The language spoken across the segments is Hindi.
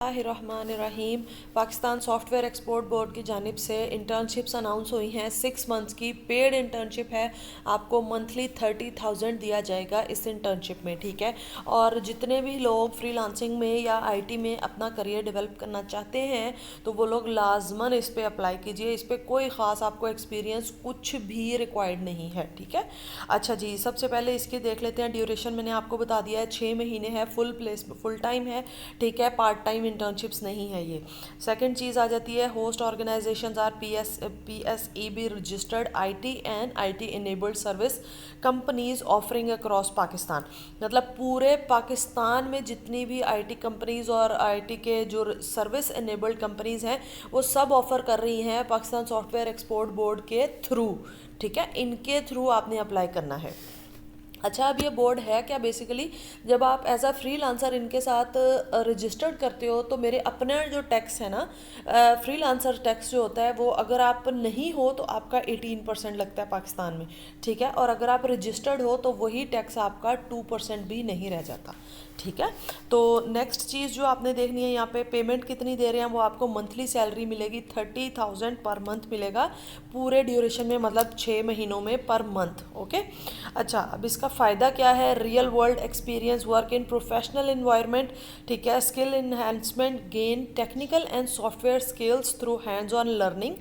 रहीम। पाकिस्तान सॉफ्टवेयर एक्सपोर्ट बोर्ड की जानिब से इंटर्नशिप्स अनाउंस हुई हैं। 6 मंथ्स की पेड इंटर्नशिप है। आपको मंथली 30,000 दिया जाएगा इस इंटर्नशिप में, ठीक है। और जितने भी लोग फ्रीलांसिंग में या आईटी में अपना करियर डेवलप करना चाहते हैं तो वो लोग लाजमन इस पर अप्लाई कीजिए। इस पर कोई ख़ास आपको एक्सपीरियंस कुछ भी रिक्वायर्ड नहीं है, ठीक है। अच्छा जी, सबसे पहले इसकी देख लेते हैं ड्यूरेशन। मैंने आपको बता दिया है 6 महीने है, फुल टाइम है, ठीक है। पार्ट टाइम इंटर्नशिप्स नहीं है ये। सेकंड चीज़ आ जाती है, host organisations are PSEB registered IT and IT enabled service companies offering across Pakistan. मतलब पूरे पाकिस्तान में जितनी भी IT कंपनीज और IT के जो सर्विस इनेबल्ड कंपनीज हैं वो सब ऑफर कर रही हैं पाकिस्तान सॉफ्टवेयर एक्सपोर्ट बोर्ड के थ्रू, ठीक है। इनके थ्रू आपने अप्लाई करना है। अच्छा, अब ये बोर्ड है क्या, बेसिकली जब आप एज अ फ्रीलांसर इनके साथ रजिस्टर्ड करते हो तो मेरे अपने जो टैक्स है ना, फ्रीलांसर टैक्स जो होता है वो अगर आप नहीं हो तो आपका 18% लगता है पाकिस्तान में, ठीक है। और अगर आप रजिस्टर्ड हो तो वही टैक्स आपका 2% भी नहीं रह जाता, ठीक है। तो नेक्स्ट चीज़ जो आपने देखनी है, यहाँ पे पेमेंट कितनी दे रहे हैं, वो आपको मंथली सैलरी मिलेगी 30,000 पर मंथ मिलेगा पूरे ड्यूरेशन में, मतलब 6 महीनों में पर मंथ, ओके। अच्छा, अब इसका फ़ायदा क्या है, real world experience, work in professional environment, ठीक है, skill enhancement, gain technical and software skills through hands on learning,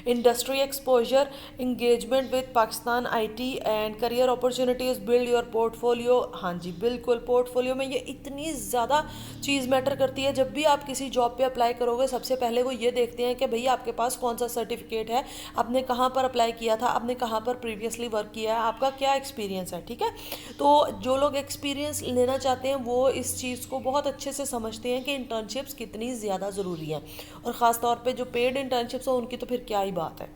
industry exposure, engagement with Pakistan IT and career opportunities, build your portfolio. हाँ जी, बिल्कुल, पोर्टफोलियो में ये इतनी ज़्यादा चीज़ मैटर करती है। जब भी आप किसी जॉब पे अप्लाई करोगे सबसे पहले वो ये देखते हैं कि भई आपके पास कौन सा सर्टिफिकेट है, आपने कहाँ पर अप्लाई किया था, आपने कहाँ पर प्रीवियसली वर्क किया है, आपका क्या एक्सपीरियंस है, ठीक है। तो जो लोग एक्सपीरियंस लेना चाहते हैं वो इस चीज़ को बहुत अच्छे से समझते हैं कि इंटर्नशिप्स कितनी ज़्यादा ज़रूरी हैं। और ख़ास तौर पे जो पेड इंटर्नशिप्स हो उनकी तो फिर क्या ही बात है,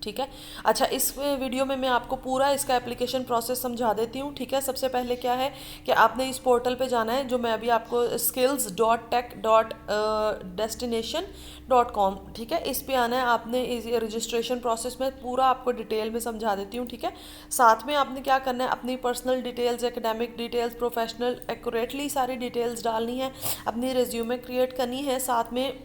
ठीक है। अच्छा, इस वीडियो में मैं आपको पूरा इसका एप्लीकेशन प्रोसेस समझा देती हूँ, ठीक है। सबसे पहले क्या है कि आपने इस पोर्टल पे जाना है, जो मैं अभी आपको skills.tech.destination.com, ठीक है, इस पे आना है आपने। इस रजिस्ट्रेशन प्रोसेस में पूरा आपको डिटेल में समझा देती हूँ, ठीक है। साथ में आपने क्या करना है, अपनी personal details, academic details, professional accurately सारी डिटेल्स डालनी है, अपनी रिज्यूमे क्रिएट करनी है, साथ में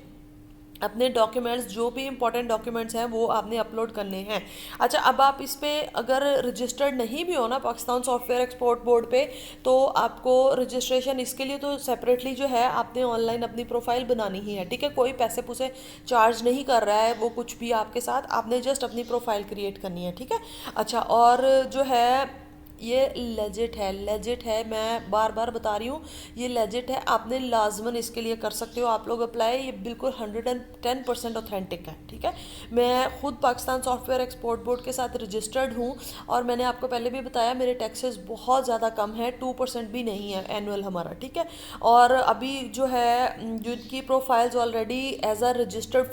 अपने डॉक्यूमेंट्स जो भी इंपॉर्टेंट डॉक्यूमेंट्स हैं वो आपने अपलोड करने हैं। अच्छा, अब आप इस पे अगर रजिस्टर्ड नहीं भी हो ना पाकिस्तान सॉफ्टवेयर एक्सपोर्ट बोर्ड पे, तो आपको रजिस्ट्रेशन इसके लिए तो सेपरेटली जो है आपने ऑनलाइन अपनी प्रोफाइल बनानी ही है, ठीक है। कोई पैसे पूसे चार्ज नहीं कर रहा है वो कुछ भी आपके साथ, आपने जस्ट अपनी प्रोफाइल क्रिएट करनी है, ठीक है। अच्छा, और जो है ये लेजिट है, मैं बार बार बता रही हूँ, ये लेजिट है, आपने लाजमन इसके लिए कर सकते हो आप लोग अप्लाई। ये बिल्कुल 110% ऑथेंटिक है, ठीक है। मैं खुद पाकिस्तान सॉफ्टवेयर एक्सपोर्ट बोर्ड के साथ रजिस्टर्ड हूँ और मैंने आपको पहले भी बताया मेरे टैक्सेस बहुत ज़्यादा कम है, 2% भी नहीं है एनुअल हमारा, ठीक है। और अभी जो है जिनकी profiles already as a registered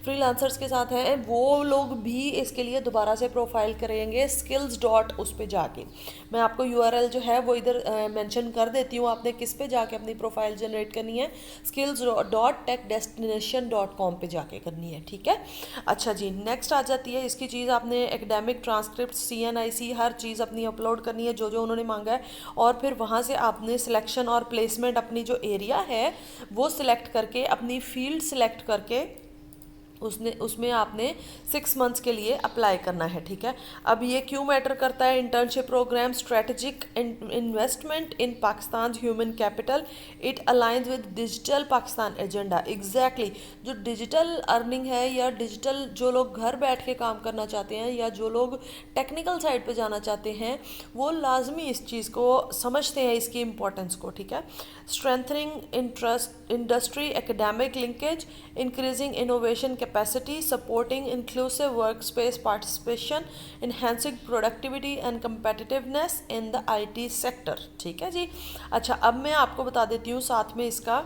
freelancers के साथ हैं, वो लोग भी इसके लिए दोबारा से प्रोफाइल करेंगे स्किल्स डॉट उस पे जाके। मैं आपको URL जो है वो इधर मेंशन कर देती हूँ, आपने किस पे जाके अपनी प्रोफाइल जनरेट करनी है, skills.techdestination.com पे जाके करनी है, ठीक है। अच्छा जी, नेक्स्ट आ जाती है इसकी चीज़, आपने एकेडमिक ट्रांसक्रिप्ट, CNIC हर चीज़ अपनी अपलोड करनी है जो जो उन्होंने मांगा है। और फिर वहाँ से आपने सिलेक्शन और प्लेसमेंट, अपनी जो एरिया है वो सिलेक्ट करके, अपनी फील्ड सिलेक्ट करके उसमें आपने 6 मंथ्स के लिए अप्लाई करना है, ठीक है। अब ये क्यों मैटर करता है, internship programme strategic investment in Pakistan human capital, it aligns with digital Pakistan agenda. Exactly, जो डिजिटल अर्निंग है या डिजिटल जो लोग घर बैठ के काम करना चाहते हैं या जो लोग टेक्निकल साइड पे जाना चाहते हैं वो लाजमी इस चीज़ को समझते हैं, इसकी इंपॉर्टेंस को, ठीक है। Strengthening industry academic linkage, increasing innovation capacity, supporting inclusive workspace participation, enhancing productivity and competitiveness in the IT sector, ठीक है जी। अच्छा, अब मैं आपको बता देती हूँ साथ में इसका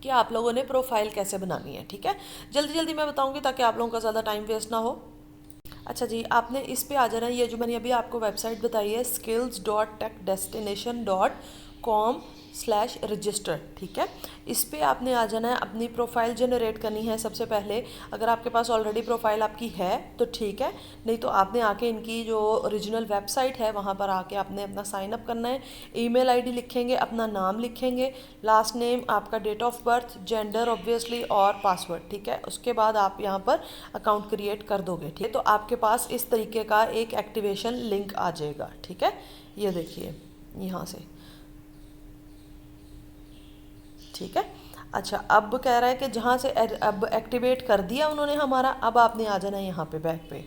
कि आप लोगों ने प्रोफाइल कैसे बनानी है, ठीक है। जल्दी जल्दी मैं बताऊंगी ताकि आप लोगों का ज़्यादा टाइम वेस्ट ना हो। अच्छा जी, आपने इस पे आ जाना है, ये जो मैंने अभी आपको वेबसाइट बताई है skills.techdestination.com, www.upwork.com/register, ठीक है। इस पे आपने आ जाना है, अपनी प्रोफाइल जनरेट करनी है सबसे पहले। अगर आपके पास ऑलरेडी प्रोफाइल आपकी है तो ठीक है, नहीं तो आपने आके इनकी जो ओरिजिनल वेबसाइट है वहाँ पर आके आपने अपना साइन अप करना है। ईमेल आईडी लिखेंगे, अपना नाम लिखेंगे, लास्ट नेम, आपका date of birth, gender obviously, और पासवर्ड, ठीक है। उसके बाद आप यहाँ पर अकाउंट क्रिएट कर दोगे, ठीक है। तो आपके पास इस तरीके का एक एक्टिवेशन लिंक आ जाएगा, ठीक है। ये देखिए यहाँ से, ठीक है। अच्छा, अब कह रहा है कि जहाँ से अब एक्टिवेट कर दिया उन्होंने हमारा, अब आपने आ जाना है यहाँ पे बैक पे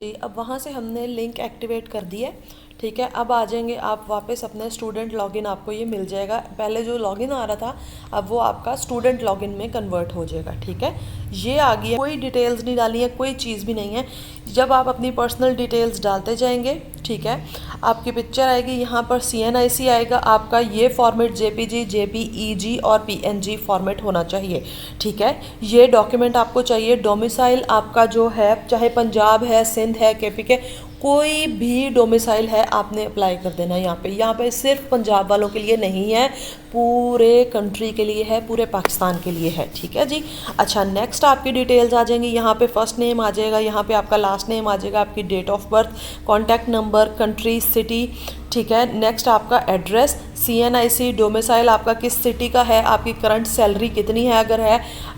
जी। अब वहाँ से हमने लिंक एक्टिवेट कर दिया है, ठीक है। अब आ जाएंगे आप वापस अपने स्टूडेंट लॉगिन, आपको ये मिल जाएगा। पहले जो लॉगिन आ रहा था अब वो आपका स्टूडेंट लॉगिन में कन्वर्ट हो जाएगा, ठीक है। ये आ गया, कोई डिटेल्स नहीं डाली है, कोई चीज़ भी नहीं है। जब आप अपनी पर्सनल डिटेल्स डालते जाएंगे, ठीक है, आपकी पिक्चर आएगी, यहाँ पर CNIC आएगा आपका। ये फॉर्मेट JPG, JPEG और PNG फॉर्मेट होना चाहिए, ठीक है। ये डॉक्यूमेंट आपको चाहिए। डोमिसाइल आपका जो है, चाहे पंजाब है, सिंध है, KP के, कोई भी डोमिसाइल है आपने अप्लाई कर देना है यहाँ पे सिर्फ पंजाब वालों के लिए नहीं है, पूरे कंट्री के लिए है, पूरे पाकिस्तान के लिए है, ठीक है जी। अच्छा, नेक्स्ट आपकी डिटेल्स आ जाएंगी। यहाँ पे फर्स्ट नेम आ जाएगा, यहाँ पे आपका लास्ट नेम आ जाएगा, आपकी date of birth, contact number, country, city, ठीक है। नेक्स्ट आपका एड्रेस, CNIC, डोमिसाइल आपका किस सिटी का है, आपकी करंट सैलरी कितनी है,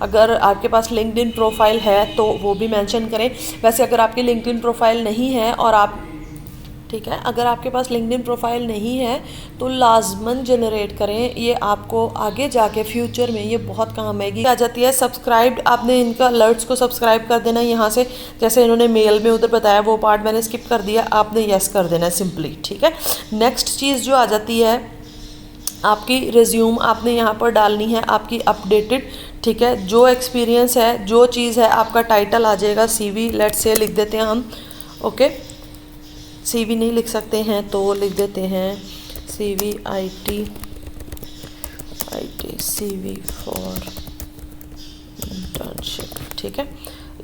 अगर आपके पास लिंक्डइन प्रोफाइल है तो वो भी मेंशन करें। वैसे अगर आपकी लिंक्डइन प्रोफाइल नहीं है और आप, ठीक है, अगर आपके पास लिंक्डइन प्रोफाइल नहीं है तो लाजमन जनरेट करें, ये आपको आगे जाके फ्यूचर में ये बहुत काम आएगी। आ जाती है सब्सक्राइब्ड, आपने इनका अलर्ट्स को सब्सक्राइब कर देना है यहाँ से। जैसे इन्होंने मेल में उधर बताया वो पार्ट मैंने स्किप कर दिया, आपने यस कर देना है सिंपली, ठीक है। नेक्स्ट चीज़ जो आ जाती है, आपकी रिज्यूम आपने यहाँ पर डालनी है, आपकी अपडेटेड, ठीक है। जो एक्सपीरियंस है, जो चीज़ है, आपका टाइटल आ जाएगा CV, लेट्स से लिख देते हैं हम, ओके। CV नहीं लिख सकते हैं तो लिख देते हैं CV IT CV for internship, ठीक है।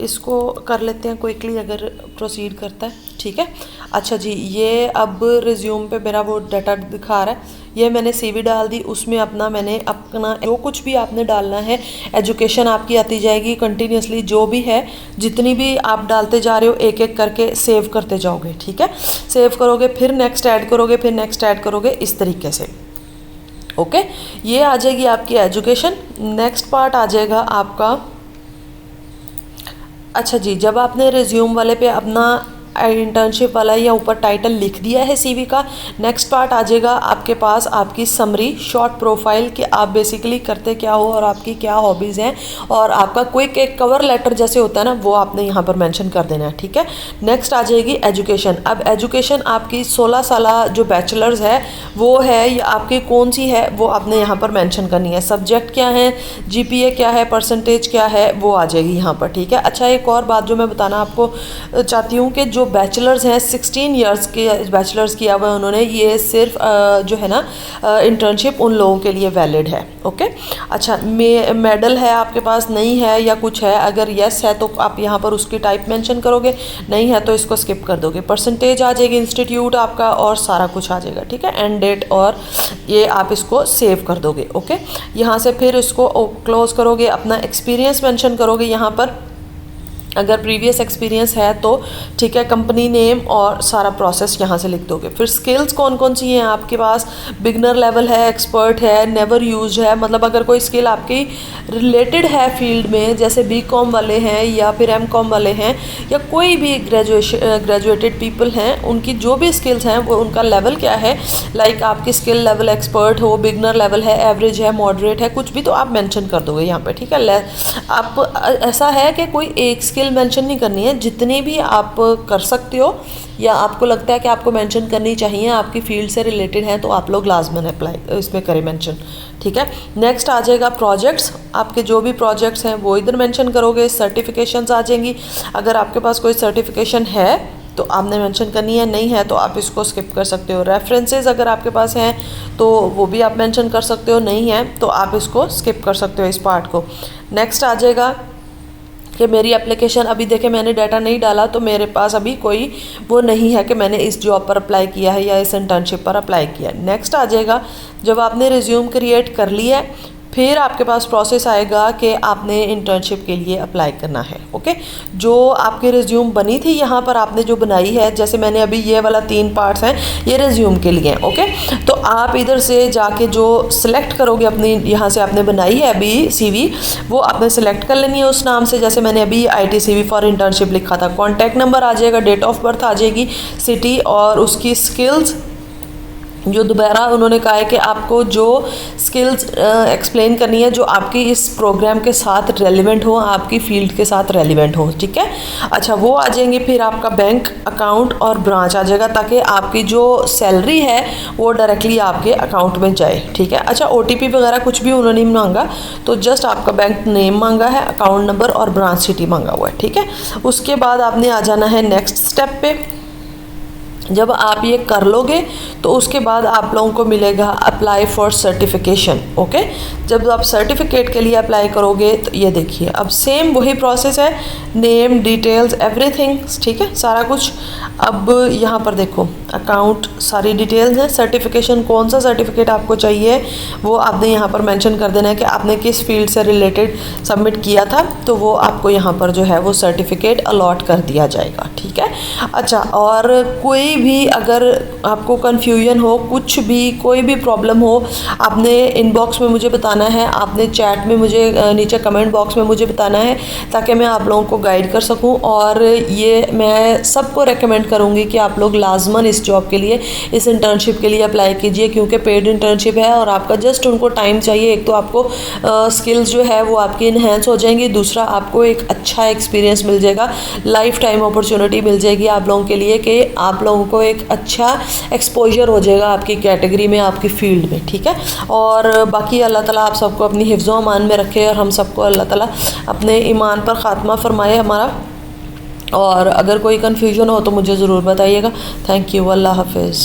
इसको कर लेते हैं क्विकली अगर प्रोसीड करता है, ठीक है। अच्छा जी, ये अब रिज्यूम पे मेरा वो डाटा दिखा रहा है, ये मैंने CV डाल दी, उसमें मैंने अपना जो कुछ भी आपने डालना है, एजुकेशन आपकी आती जाएगी कंटिन्यूसली, जो भी है, जितनी भी आप डालते जा रहे हो एक एक करके सेव करते जाओगे, ठीक है। सेव करोगे, फिर नेक्स्ट ऐड करोगे, फिर नेक्स्ट ऐड करोगे, इस तरीके से, ओके। ये आ जाएगी आपकी एजुकेशन। नेक्स्ट पार्ट आ जाएगा आपका, अच्छा जी, जब आपने रिज्यूम वाले पे अपना इंटर्नशिप वाला या ऊपर टाइटल लिख दिया है CV का, नेक्स्ट पार्ट आ जाएगा आपके पास आपकी समरी, शॉर्ट प्रोफाइल, कि आप बेसिकली करते क्या हो और आपकी क्या हॉबीज़ हैं, और आपका क्विक एक कवर लेटर जैसे होता है ना, वो आपने यहाँ पर मेंशन कर देना है, ठीक है। नेक्स्ट आ जाएगी एजुकेशन। अब एजुकेशन आपकी 16 साल जो बैचलर्स है वो है या आपकी कौन सी है, वो आपने यहाँ पर मैंशन करनी है। सब्जेक्ट क्या है, GPA क्या है, परसेंटेज क्या है, वो आ जाएगी यहाँ पर, ठीक है। अच्छा, एक और बात जो मैं बताना आपको चाहती हूँ कि जो बैचलर्स हैं 16 इयर्स के बैचलर्स किया हुआ है उन्होंने, ये सिर्फ जो है ना इंटर्नशिप उन लोगों के लिए वैलिड है, ओके। अच्छा, मेडल है आपके पास, नहीं है या कुछ है, अगर यस है तो आप यहाँ पर उसकी टाइप मेंशन करोगे, नहीं है तो इसको स्किप कर दोगे। परसेंटेज आ जाएगी, इंस्टीट्यूट आपका, और सारा कुछ आ जाएगा, ठीक है। एंड डेट, और ये आप इसको सेव कर दोगे, ओके। यहाँ से फिर इसको क्लोज करोगे, अपना एक्सपीरियंस मेंशन करोगे यहाँ पर, अगर प्रीवियस एक्सपीरियंस है तो, ठीक है। कंपनी नेम और सारा प्रोसेस यहाँ से लिख दोगे। फिर स्किल्स कौन कौन सी हैं आपके पास, बिगनर लेवल है, एक्सपर्ट है, नेवर यूज है, मतलब अगर कोई स्किल आपकी रिलेटेड है फील्ड में, जैसे BCom वाले हैं या फिर MCom वाले हैं या कोई भी ग्रेजुएटेड पीपल हैं, उनकी जो भी स्किल्स हैं वो उनका लेवल क्या है, लाइक आपकी स्किल लेवल एक्सपर्ट हो, बिगनर लेवल है, एवरेज है, मॉडरेट है, कुछ भी तो आप मेंशन कर दोगे यहाँ पे, ठीक है। आप ऐसा है कि कोई एक स्किल मेंशन नहीं करनी है, जितनी भी आप कर सकते हो या आपको लगता है कि आपको मेंशन करनी चाहिए, आपकी फील्ड से रिलेटेड है, तो आप लोग लाजमन अप्लाई इसमें करें मेंशन, ठीक है। नेक्स्ट आ जाएगा प्रोजेक्ट्स, आपके जो भी प्रोजेक्ट्स हैं वो इधर मेंशन करोगे। सर्टिफिकेशंस आ जाएंगी, अगर आपके पास कोई सर्टिफिकेशन है तो आपने मेंशन करनी है, नहीं है तो आप इसको स्किप कर सकते हो। रेफरेंसेस अगर आपके पास हैं तो वो भी आप मेंशन कर सकते हो, नहीं है तो आप इसको स्किप कर सकते हो, इस पार्ट को। नेक्स्ट आ जाएगा कि मेरी एप्लीकेशन अभी देखे मैंने डाटा नहीं डाला तो मेरे पास अभी कोई वो नहीं है कि मैंने इस जॉब पर अप्लाई किया है या इस इंटर्नशिप पर अप्लाई किया है। नेक्स्ट आ जाएगा, जब आपने रिज्यूम क्रिएट कर लिया है फिर आपके पास प्रोसेस आएगा कि आपने इंटर्नशिप के लिए अप्लाई करना है। ओके, जो आपकी रिज्यूम बनी थी यहाँ पर आपने जो बनाई है, जैसे मैंने अभी ये वाला 3 पार्ट्स हैं ये रिज्यूम के लिए हैं। ओके, तो आप इधर से जाके जो सिलेक्ट करोगे अपनी, यहाँ से आपने बनाई है अभी CV, वो आपने सेलेक्ट कर लेनी है उस नाम से। जैसे मैंने अभी IT CV फॉर इंटर्नशिप लिखा था, कॉन्टैक्ट नंबर आ जाएगा, डेट ऑफ बर्थ आ जाएगी, सिटी और उसकी स्किल्स जो दोबारा उन्होंने कहा है कि आपको जो स्किल्स एक्सप्लेन करनी है जो आपकी इस प्रोग्राम के साथ रेलिवेंट हो, आपकी फील्ड के साथ रेलिवेंट हो। ठीक है, अच्छा वो आ जाएंगे। फिर आपका बैंक अकाउंट और ब्रांच आ जाएगा ताकि आपकी जो सैलरी है वो डायरेक्टली आपके अकाउंट में जाए। ठीक है, अच्छा OTP वगैरह कुछ भी उन्होंने नहीं मांगा, तो जस्ट आपका बैंक नेम मांगा है, अकाउंट नंबर और ब्रांच सिटी मांगा हुआ है। ठीक है, उसके बाद आपने आ जाना है नेक्स्ट स्टेप पे। जब आप ये कर लोगे तो उसके बाद आप लोगों को मिलेगा अप्लाई फॉर सर्टिफिकेशन। ओके, जब आप सर्टिफिकेट के लिए अप्लाई करोगे तो ये देखिए अब सेम वही प्रोसेस है, नेम डिटेल्स एवरीथिंग। ठीक है, सारा कुछ। अब यहाँ पर देखो अकाउंट सारी डिटेल्स हैं। सर्टिफिकेशन, कौन सा सर्टिफिकेट आपको चाहिए वो आपने यहाँ पर मेंशन कर देना है कि आपने किस फील्ड से रिलेटेड सबमिट किया था, तो वो आपको यहाँ पर जो है वो सर्टिफिकेट अलॉट कर दिया जाएगा। ठीक है, अच्छा और कोई भी अगर आपको कन्फ्यूजन हो, कुछ भी कोई भी प्रॉब्लम हो, आपने इनबॉक्स में मुझे बताना है, आपने चैट में मुझे नीचे कमेंट बॉक्स में मुझे बताना है ताकि मैं आप लोगों को गाइड कर सकूं। और ये मैं सबको रेकमेंड करूंगी कि आप लोग लाजमन इस जॉब के लिए, इस इंटर्नशिप के लिए अप्लाई कीजिए क्योंकि पेड इंटर्नशिप है और आपका जस्ट उनको टाइम चाहिए। एक तो आपको स्किल्स जो है वो आपकी इन्हेंस हो जाएंगी, दूसरा आपको एक अच्छा एक्सपीरियंस मिल जाएगा, लाइफ टाइम अपॉर्चुनिटी मिल जाएगी आप लोगों के लिए कि आप लोगों को एक अच्छा एक्सपोजर हो जाएगा आपकी कैटेगरी में, आपकी फील्ड में। ठीक है, और बाकी अल्लाह ताला आप सबको अपनी हिफ्ज़ व अमान में रखे और हम सबको अल्लाह ताला अपने ईमान पर ख़ात्मा फरमाए हमारा। और अगर कोई कन्फ्यूजन हो तो मुझे ज़रूर बताइएगा। थैंक यू, अल्लाह हाफिज़।